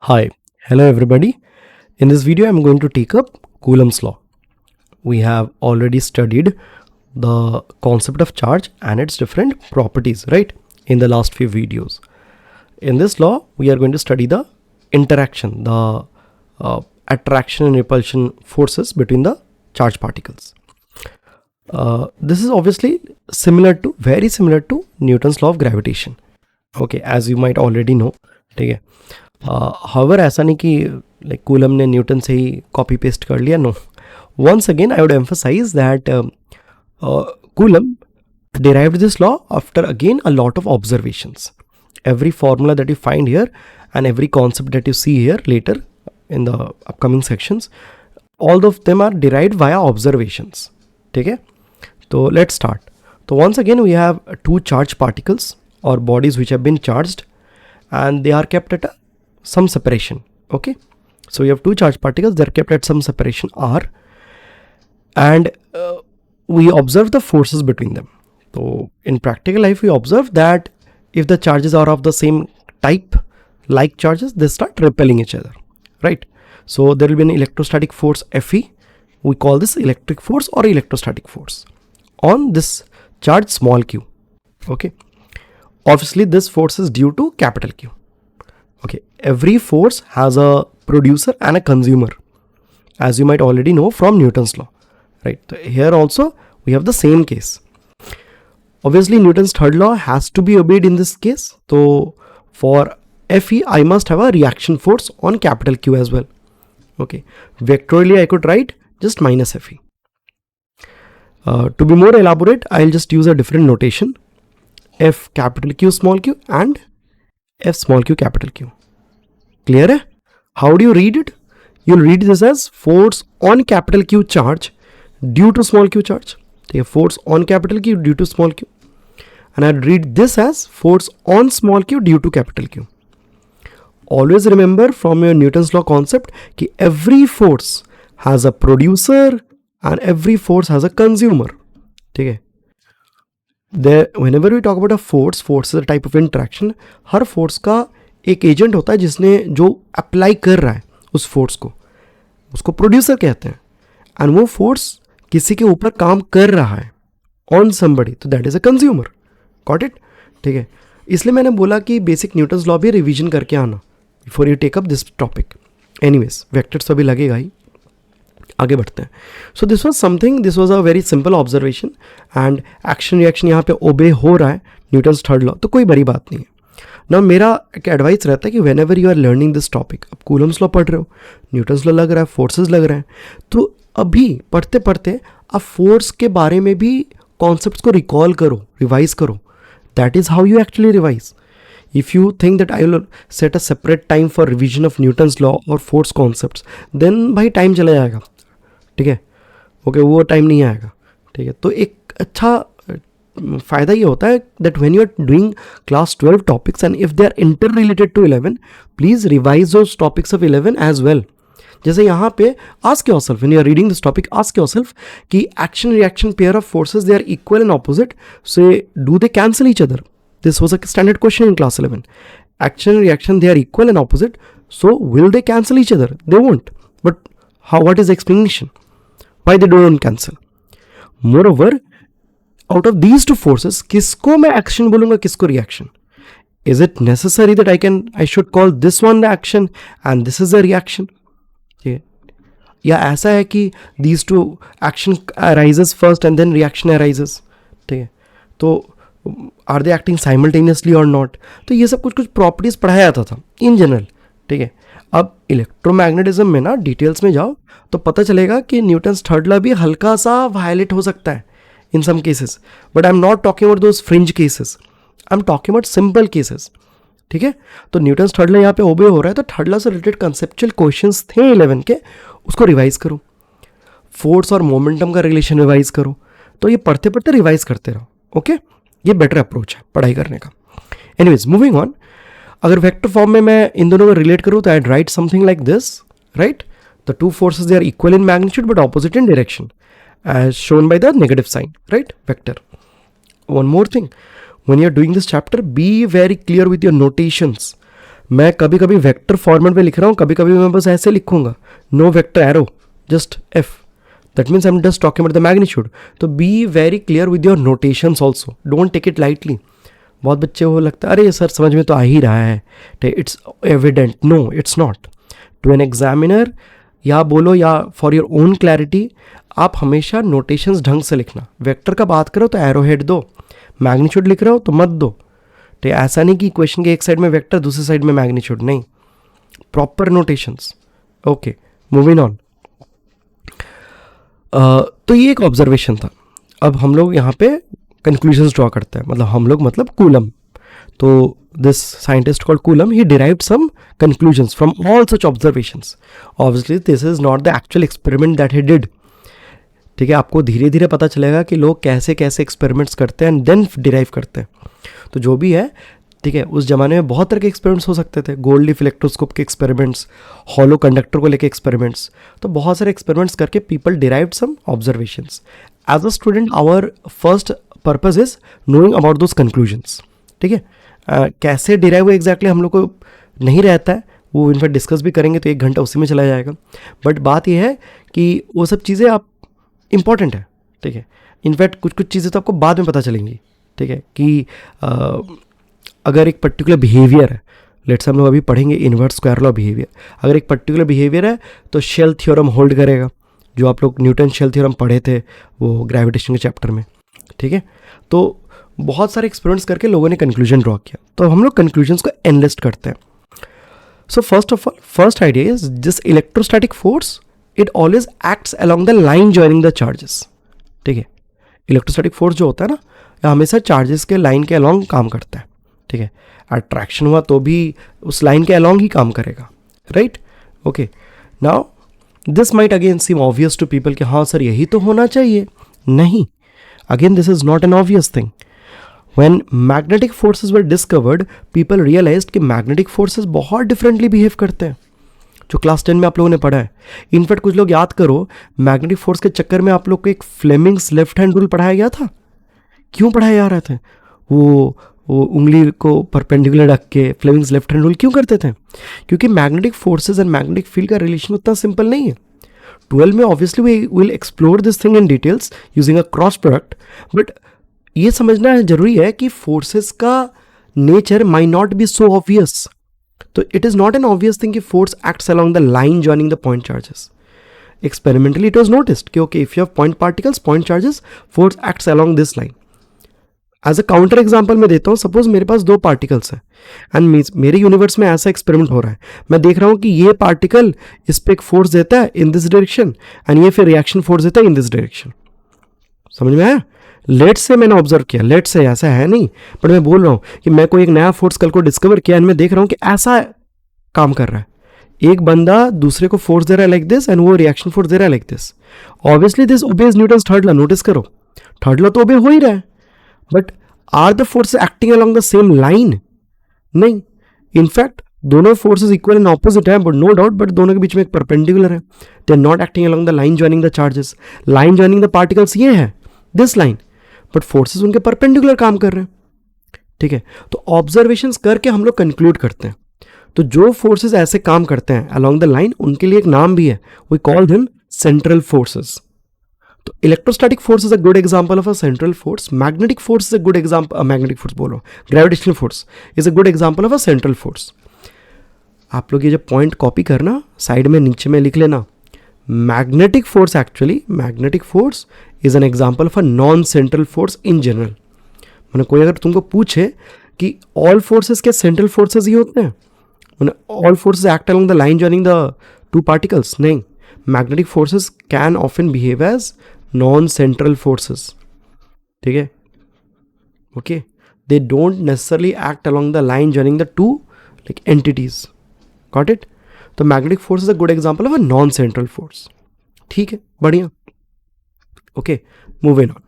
Hi, hello everybody. In this video, I'm going to take up Coulomb's law. We have already studied the concept of charge and its different properties, right? In the last few videos. In this law, we are going to study the interaction, the attraction and repulsion forces between the charged particles. This is obviously very similar to Newton's law of gravitation. Okay, as you might already know. ठीक है. However, ऐसा नहीं कि like coulomb ने Newton से ही copy paste कर लिया. No, once again I would emphasize that Coulomb derived this law after again a lot of observations. Every formula that you find here and every concept that you see here later in the upcoming sections, all of them are derived via observations. ठीक है, तो let's start. So once again we have two charged particles or bodies which have been charged and they are kept at some separation. Okay, so you have two charged particles, they are kept at some separation r, and we observe the forces between them. So in practical life we observe that if the charges are of the same type, like charges, they start repelling each other, right? So there will be an electrostatic force Fe. We call this electric force or electrostatic force on this charge small q. Okay, obviously this force is due to capital Q. Okay, every force has a producer and a consumer, as you might already know from Newton's law, right? So here also we have the same case. Obviously Newton's third law has to be obeyed in this case. So for Fe I must have a reaction force on capital Q as well. Okay, vectorially I could write just minus Fe. To be more elaborate, I'll just use a different notation. F capital Q small q and F small q capital Q. Clear hai? How do you read it? You'll read this as force on capital Q charge due to small q charge. Take force on capital Q due to small q. And I'd read this as force on small q due to capital Q. Always remember from your Newton's law concept कि every force has a producer and every force has a consumer. ठीक है? There, whenever we talk about a force is a type of interaction. Her force का एक agent होता है जिसने जो apply कर रहा है उस फोर्स को, उसको प्रोड्यूसर कहते हैं, एंड वो फोर्स किसी के ऊपर काम कर रहा है ऑन समबडी, तो that is a consumer. Got it? ठीक है, इसलिए मैंने बोला कि बेसिक न्यूटन्स लॉ भी रिवीजन करके आना before you take up this topic. Anyways vectors तो अभी लगेगा ही. आगे बढ़ते हैं. So this was a very simple observation and action reaction यहाँ पे ओबे हो रहा है न्यूटन्स थर्ड लॉ, तो कोई बड़ी बात नहीं है ना. मेरा एक एडवाइस रहता है कि whenever you are learning this topic, अब कूलम्स लॉ पढ़ रहे हो, न्यूटन्स लॉ लग रहा है, फोर्सेज लग रहे हैं, तो अभी पढ़ते पढ़ते आप फोर्स के बारे में भी कॉन्सेप्ट्स को रिकॉल करो, रिवाइज करो. That is how you actually revise. If you think that I will set a separate time for revision of Newton's law or force concepts, then भाई टाइम चला जाएगा. ठीक है, ओके, वो टाइम नहीं आएगा. ठीक है, तो एक अच्छा फ़ायदा ये होता है that when you are doing class 12 topics and if they are interrelated to 11, please revise those topics of 11 as well. जैसे यहाँ पे ask yourself when you are reading this topic, ask yourself कि action reaction pair of forces they are equal and opposite, so do they cancel each other? This was a standard question in class 11. Action and reaction, they are equal and opposite. So will they cancel each other? They won't. But how? What is the explanation? Why they don't cancel? Moreover, out of these two forces, किसको मैं action बोलूँगा, किसको reaction? Is it necessary that I should call this one the action and this is the reaction? Yeah. या ऐसा है कि these two action arises first and then reaction arises. ठीक है, तो आर दे एक्टिंग साइमल्टेनियसली और not. तो ये सब कुछ प्रॉपर्टीज पढ़ाया जाता था इन जनरल. ठीक है, अब इलेक्ट्रोमैग्नेटिज्म में ना डिटेल्स में जाओ तो पता चलेगा कि न्यूटन्स थर्ड लॉ भी हल्का सा वायलेट हो सकता है in some cases, but I am not talking about those fringe cases, I am talking about simple cases. ठीक है, तो न्यूटन्स थर्ड लॉ यहाँ पे ओबे हो रहा है, तो थर्ड लॉ से रिलेटेड कंसेप्चुअल क्वेश्चंस थे 11 के, उसको रिवाइज करो. फोर्स और मोमेंटम का रिलेशन रिवाइज करो. तो ये पढ़ते पढ़ते रिवाइज करते रहो. ओके, ये बेटर अप्रोच है पढ़ाई करने का. Anyways moving on. अगर वेक्टर फॉर्म में मैं इन दोनों को रिलेट करूँ तो I write something like this, right? The two forces they are equal in magnitude but opposite in direction as shown by the negative sign, right? Vector. One more thing, when you are doing this chapter, be very clear with your notations. मैं कभी कभी vector format में लिख रहा हूँ, कभी कभी मैं बस ऐसे लिखूंगा, no vector arrow, just F, that means I am just talking about the magnitude. तो be very clear with your notations also, don't take it lightly. बहुत बच्चे को लगता है अरे सर समझ में तो आ ही रहा है, it's evident. No, it's not. To an examiner या बोलो या फॉर योर ओन क्लैरिटी, आप हमेशा नोटेशंस ढंग से लिखना. वेक्टर का बात करो तो एरो हेड दो, मैग्नीट्यूड लिख रहे हो तो मत दो. तो ऐसा नहीं कि क्वेश्चन के एक साइड में वेक्टर दूसरी साइड में मैग्नीट्यूड, नहीं, proper notations. Okay, moving on. तो ये एक ऑब्जर्वेशन था. अब हम लोग यहाँ पे कंक्लूजन्स ड्रॉ करते हैं, मतलब हम लोग मतलब कूलम. तो this scientist called Coulomb, he derived some conclusions from all such observations. Obviously this is not the actual experiment that he did. ठीक है, आपको धीरे धीरे पता चलेगा कि लोग कैसे कैसे एक्सपेरिमेंट्स करते हैं एंड देन डिराइव करते हैं. तो जो भी है, ठीक है, उस जमाने में बहुत तरह के एक्सपेरिमेंट्स हो सकते थे. गोल्ड लीफ इलेक्ट्रोस्कोप के एक्सपेरिमेंट्स, हॉलो कंडक्टर को लेके एक्सपेरिमेंट्स. तो बहुत सारे एक्सपेरिमेंट्स करके people derived some observations. As a student our first purpose is knowing about those conclusions. ठीक है, कैसे डिराइव हुए एग्जैक्टली हम लोग को नहीं रहता है, वो इनफैक्ट डिस्कस भी करेंगे तो 1 घंटा उसी में चला जाएगा. बट बात यह है कि वो सब चीज़ें आप इम्पॉर्टेंट है. ठीक है, इनफैक्ट कुछ कुछ चीज़ें तो आपको बाद में पता चलेंगी. ठीक है, कि अगर एक पर्टिकुलर बिहेवियर है, लेट्स हम लोग अभी पढ़ेंगे इन्वर्स स्क्वायर लॉ बिहेवियर. अगर एक पर्टिकुलर बिहेवियर है तो शेल थ्योरम होल्ड करेगा, जो आप लोग न्यूटन शेल थ्योरम पढ़े थे वो ग्रेविटेशन के चैप्टर में. ठीक है, तो बहुत सारे एक्सपेरिमेंट्स करके लोगों ने कंक्लूजन ड्रॉ किया. तो हम लोग कंक्लूजन्स को एनलिस्ट करते हैं. So first of all, first idea is this electrostatic force it always acts along the line joining the charges. ठीक है, इलेक्ट्रोस्टैटिक फोर्स जो होता है ना, हमेशा चार्जेस के लाइन के अलोंग काम करता है. ठीक है, अट्रैक्शन हुआ तो भी उस लाइन के अलोंग ही काम करेगा. Right, okay. Now this might again seem obvious to people कि हाँ सर यही तो होना चाहिए. नहीं, again this is not an obvious thing. When magnetic forces were discovered, people realized कि magnetic forces बहुत differently behave करते हैं, जो क्लास 10 में आप लोगों ने पढ़ा है. इनफैक्ट कुछ लोग याद करो, मैग्नेटिक फोर्स के चक्कर में आप लोग को एक फ्लेमिंग्स लेफ्ट हैंड रूल पढ़ाया गया था. क्यों पढ़ाया जा रहा था? वो उंगली को परपेंडिकुलर रख के फ्लेमिंग्स लेफ्ट हैंड रूल क्यों करते थे? क्योंकि magnetic forces and magnetic field का रिलेशन उतना सिंपल नहीं है. 12 में obviously we will explore this thing in details using a cross product. But ये समझना जरूरी है कि फोर्सेस का nature may not be so obvious. तो it is not an obvious thing कि force acts along the line joining the point charges. Experimentally it was noticed कि okay, if you have point particles, point charges, force acts along this line. As a counter example मैं देता हूँ. Suppose मेरे पास 2 particles हैं and मेरे universe में ऐसा एक्सपेरिमेंट हो रहा है. मैं देख रहा हूँ कि ये पार्टिकल इस पर एक फोर्स देता है इन दिस डायरेक्शन एंड ये फिर रिएक्शन फोर्स देता है इन दिस डायरेक्शन. समझ में आया? लेट्स से मैंने ऑब्जर्व किया, लेट्स से ऐसा है नहीं, बट मैं बोल रहा हूँ कि मैं कोई एक नया फोर्स कल को डिस्कवर किया एंड मैं देख रहा हूँ कि ऐसा काम कर रहा है. एक बंदा दूसरे को फोर्स दे रहा है लाइक दिस एंड वो रिएक्शन फोर्स दे रहा है like this. Obviously this obeys Newton's third law. Notice करो, थर्ड लॉ तो ओबे हो ही रहा है, but are the forces acting along the same line? नहीं. इनफैक्ट दोनों फोर्सेस इक्वल एंड ऑपोजिट है, बट नो डाउट, बट दोनों के बीच में एक परपेंडिकुलर है. They are not acting along the line joining the charges. Line joining the particles ये है, दिस लाइन, बट फोर्सेस उनके परपेंडिकुलर काम कर रहे हैं. ठीक है, तो ऑब्जर्वेशंस करके हम लोग कंक्लूड करते हैं. तो जो फोर्सेस ऐसे काम करते हैं अलोंग द लाइन, उनके लिए एक नाम भी है, we call them central forces. तो electrostatic force is a good example of a central force. Magnetic force is a good example, magnetic force बोलो, gravitational force is a good example of a central force. आप लोग ये जब point copy करना, side में नीचे में लिख लेना, magnetic force actually, magnetic force is an example of a non central force in general. मैंने कोई अगर तुमको पूछे कि ऑल फोर्सेस के सेंट्रल फोर्सेस ही होते हैं, all forces act along the line joining the 2 particles, नहीं. Magnetic forces can often behave as non central forces. ठीक है, okay. They don't necessarily act along the line joining the 2 like entities. Got it? तो magnetic force is a good example of a non central force. ठीक है, बढ़िया. Okay, moving on.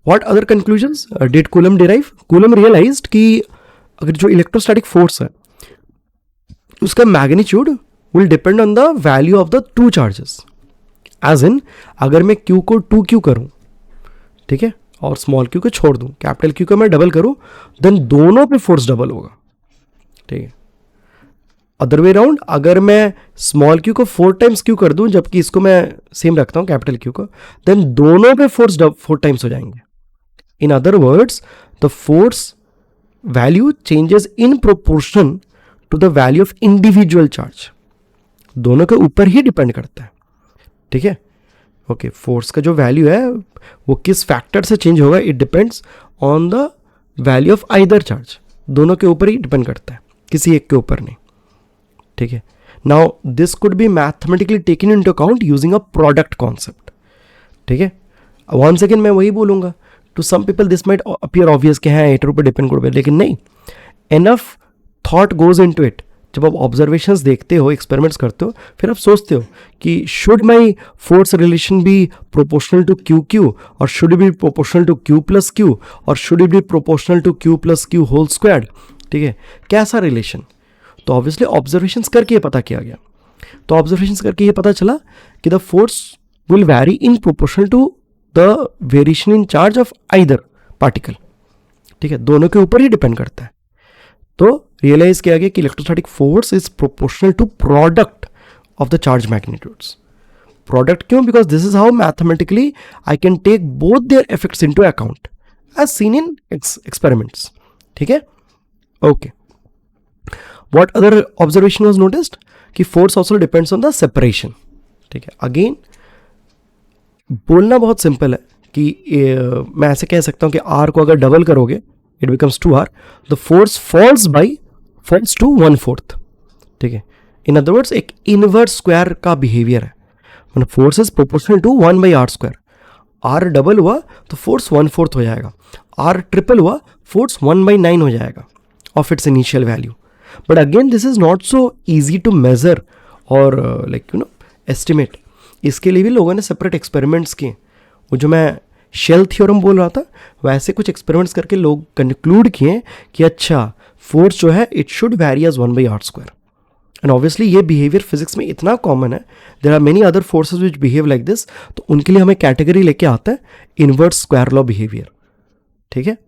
What other conclusions did Coulomb derive? Coulomb realized कि अगर जो electrostatic force है उसका magnitude will depend on the value of the 2 charges. As in, अगर मैं Q को 2Q करूं, ठीक है, और स्मॉल q को छोड़ दूं, कैपिटल Q को मैं डबल करूं, देन दोनों पे फोर्स डबल होगा. ठीक है। अदर वे राउंड, अगर मैं स्मॉल क्यू को 4 टाइम्स क्यू कर दूं जबकि इसको मैं सेम रखता हूं कैपिटल क्यू को, देन दोनों पे फोर्स 4 टाइम्स हो जाएंगे। In other words, the force value changes in proportion to the value of individual charge. दोनों के ऊपर ही डिपेंड करता है, ठीक है। ओके, फोर्स का जो वैल्यू है वो किस फैक्टर से चेंज होगा, it depends on the value of either charge. दोनों के ऊपर ही डिपेंड करता है, किसी एक के ऊपर नहीं, ठीक है। Now this could be mathematically taken into account using a product concept, ठीक है। वन सेकेंड मैं वही बोलूंगा, to some people this might appear obvious कि हाँ एटर ऊपर डिपेंड करोगे, लेकिन नहीं, enough thought goes into it. जब आप ऑब्जर्वेशंस देखते हो, एक्सपेरिमेंट्स करते हो, फिर आप सोचते हो कि should my force relation be proportional to q q, और should be proportional to q plus q, और should be proportional to q plus q whole squared, ठीक है। कैसा रिलेशन? तो ऑब्वियसली ऑब्जर्वेशंस करके ये पता किया गया। तो ऑब्जर्वेशंस करके ये पता चला कि the force will vary in proportional to the variation in charge of either particle, ठीक है। दोनों के ऊपर ही डिपेंड करता है। तो रियलाइज किया गया कि electrostatic force is proportional to product of the charge magnitudes. Product क्यों? Because this is how mathematically I can take both their effects into account as seen in experiments, ठीक है। Okay, what other observation was noticed? कि force also depends on the separation, ठीक है। Again बोलना बहुत simple है कि मैं ऐसे कह सकता हूं कि r को अगर डबल करोगे it becomes 2r, the force falls to 1/4, ठीक है। इन अदर वर्ड्स एक इनवर्स स्क्वायर का बिहेवियर है, मतलब force is proportional to 1/r²। r double हुआ तो फोर्स 1/4 हो जाएगा, r ट्रिपल हुआ फोर्स 1/9 हो जाएगा of its initial value. But again, this is not so easy to measure or estimate. इसके लिए भी लोगों ने सेपरेट एक्सपेरिमेंट्स किए। वो जो मैं शेल थ्योरम बोल रहा था, वैसे कुछ एक्सपेरिमेंट्स करके लोग कंक्लूड किए कि अच्छा फोर्स जो है it should vary as 1/r²। And obviously ये बिहेवियर फिजिक्स में इतना कॉमन है, there are many other forces which behave like this, तो उनके लिए हमें कैटेगरी लेके आता है इनवर्स स्क्वायर लॉ बिहेवियर, ठीक है।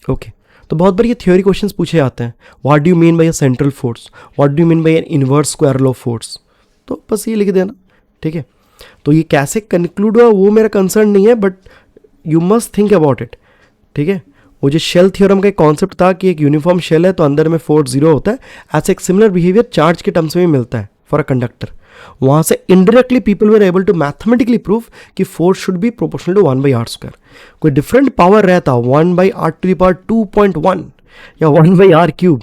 ओके, तो बहुत बार ये थ्योरी क्वेश्चंस पूछे जाते हैं, what do you mean by a central force, what do you mean by N inverse square law force, तो बस ये लिख देना, ठीक है। तो ये कैसे कंक्लूड हुआ वो मेरा कंसर्न नहीं है, but you must think about it, ठीक है। वो जो शेल थ्योरम का एक कॉन्सेप्ट था कि एक यूनिफॉर्म शेल है तो अंदर में फोर्स 0 होता है, ऐसे एक सिमिलर बिहेवियर चार्ज के टर्म्स में भी मिलता है फॉर अ कंडक्टर। वहाँ से indirectly people were able to mathematically prove कि force should be proportional to 1/r²। कोई डिफरेंट पावर रहता 1/r⁻².1 या 1/r³,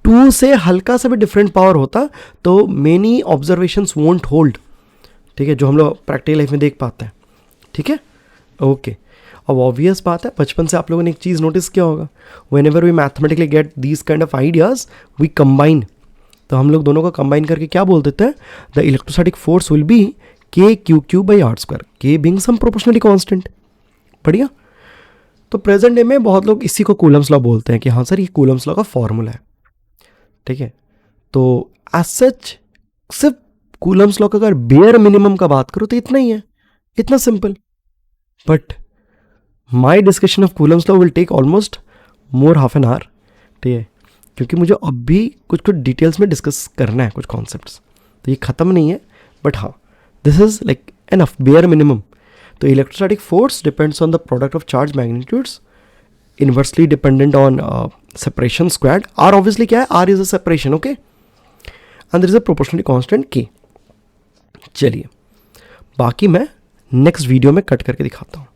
2 से हल्का सा भी डिफरेंट पावर होता तो मेनी ऑब्जर्वेशंस वोंट होल्ड, ठीक है, जो हम लोग प्रैक्टिकल लाइफ में देख पाते हैं, ठीक है। ओके, अब ऑब्वियस बात है, बचपन से आप लोगों ने एक चीज़ नोटिस किया होगा, whenever we mathematically get these kind of ideas we combine. तो हम लोग दोनों को कंबाइन करके क्या बोल देते हैं, the electrostatic force will be k⁴ k being some proportionally constant. बढ़िया। तो प्रेजेंट डे में बहुत लोग इसी को कूलम्स लॉ बोलते हैं कि हाँ सर ये कूलम्स लॉ का फॉर्मूला है, ठीक है। तो एज सच सिर्फ कूलम्स लॉ का अगर बेयर मिनिमम का बात करो तो इतना ही है, इतना simple. But my discussion of Coulomb's law will take almost more half an hour, ठीक है, क्योंकि मुझे अब भी कुछ डिटेल्स में डिस्कस करना है कुछ कॉन्सेप्ट्स, तो ये ख़त्म नहीं है। बट हाँ, this is like enough bare minimum. तो electrostatic force depends on the product of charge magnitudes, inversely dependent on separation squared. R obviously क्या है, r is a separation, okay, and there is a proportionally constant k. चलिए बाकी मैं next video में cut करके दिखाता हूँ।